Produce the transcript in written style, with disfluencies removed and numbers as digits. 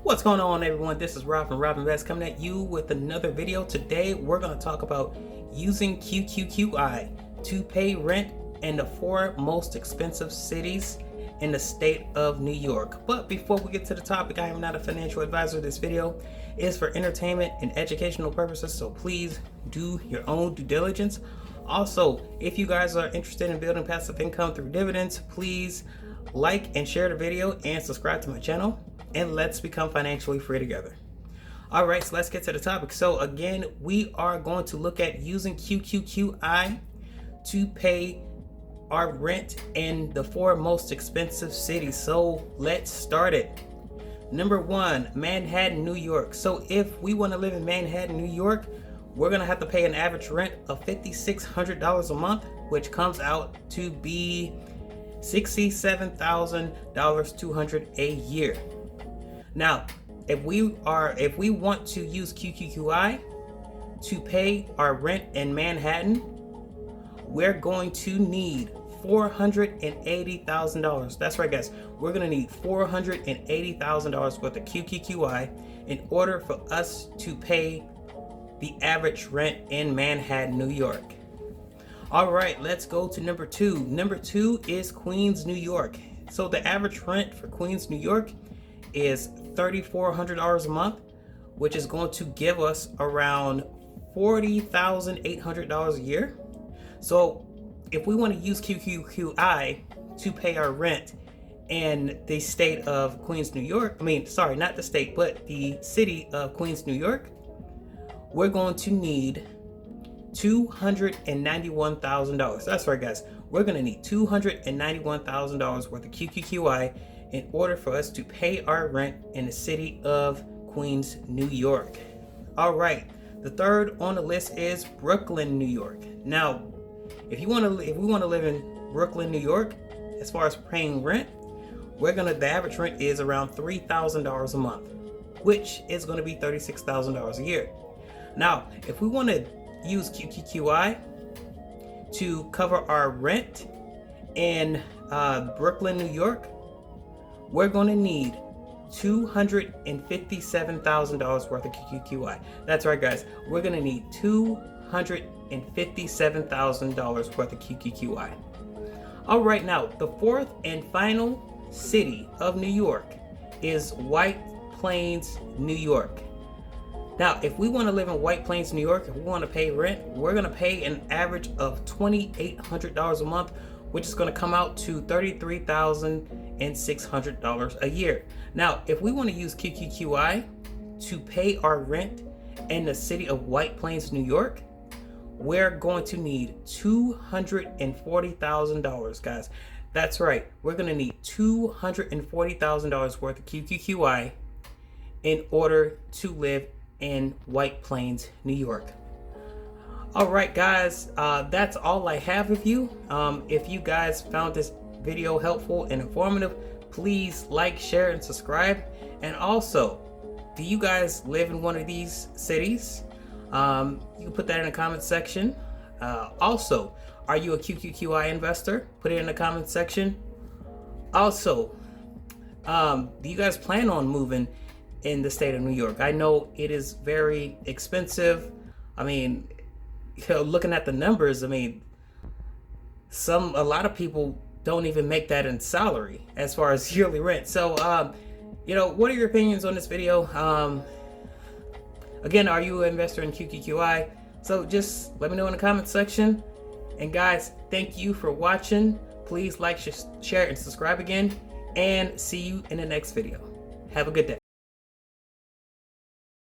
What's going on, everyone? This is Rob from Rob Invest coming at you with another video. Today we're going to talk about using QQQI to pay rent in the 4 most expensive cities in the state of New York. But before we get to the topic, I am not a financial advisor. This video is for entertainment and educational purposes, so please do your own due diligence. Also, if you guys are interested in building passive income through dividends, please like and share the video and subscribe to my channel, and let's become financially free together. All right, so let's get to the topic. So again, we are going to look at using QQQI to pay our rent in the 4 most expensive cities. So let's start it. Number 1, Manhattan, New York. So if we want to live in Manhattan, New York, we're going to have to pay an average rent of $5,600 a month, which comes out to be $67,200 a year. Now, if we want to use QQQI to pay our rent in Manhattan, we're going to need $480,000. That's right, guys. We're going to need $480,000 worth of QQQI in order for us to pay the average rent in Manhattan, New York. All right, let's go to number 2. Number 2 is Queens, New York. So the average rent for Queens, New York is $3,400 a month, which is going to give us around $40,800 a year. So if we want to use QQQI to pay our rent in the state of Queens, New York, not the state, but the city of Queens, New York, we're going to need $291,000. That's right, guys. We're going to need $291,000 worth of QQQI in order for us to pay our rent in the city of Queens, New York. All right. The third on the list is Brooklyn, New York. Now, if we want to live in Brooklyn, New York, as far as paying rent, the average rent is around $3,000 a month, which is going to be $36,000 a year. Now, if we want to use QQQI to cover our rent in Brooklyn, New York, we're going to need $257,000 worth of QQQI. That's right, guys. We're going to need $257,000 worth of QQQI. All right, now the 4th and final city of New York is White Plains, New York. Now, if we want to live in White Plains, New York, if we want to pay rent, we're going to pay an average of $2,800 a month, which is going to come out to $33,600 a year. Now, if we want to use QQQI to pay our rent in the city of White Plains, New York, we're going to need $240,000, guys. That's right. We're going to need $240,000 worth of QQQI in order to live in White Plains, New York. All right, guys, that's all I have of you. If you guys found this video helpful and informative, please like, share, and subscribe. And also, do you guys live in one of these cities? You can put that in the comment section. Also, are you a QQQI investor? Put it in the comment section. Also, do you guys plan on moving in the state of New York? I know it is very expensive. Looking at the numbers, a lot of people don't even make that in salary as far as yearly rent. So, what are your opinions on this video? Again, are you an investor in QQQI? So just let me know in the comment section. And guys, thank you for watching. Please like, share, and subscribe again. And see you in the next video. Have a good day.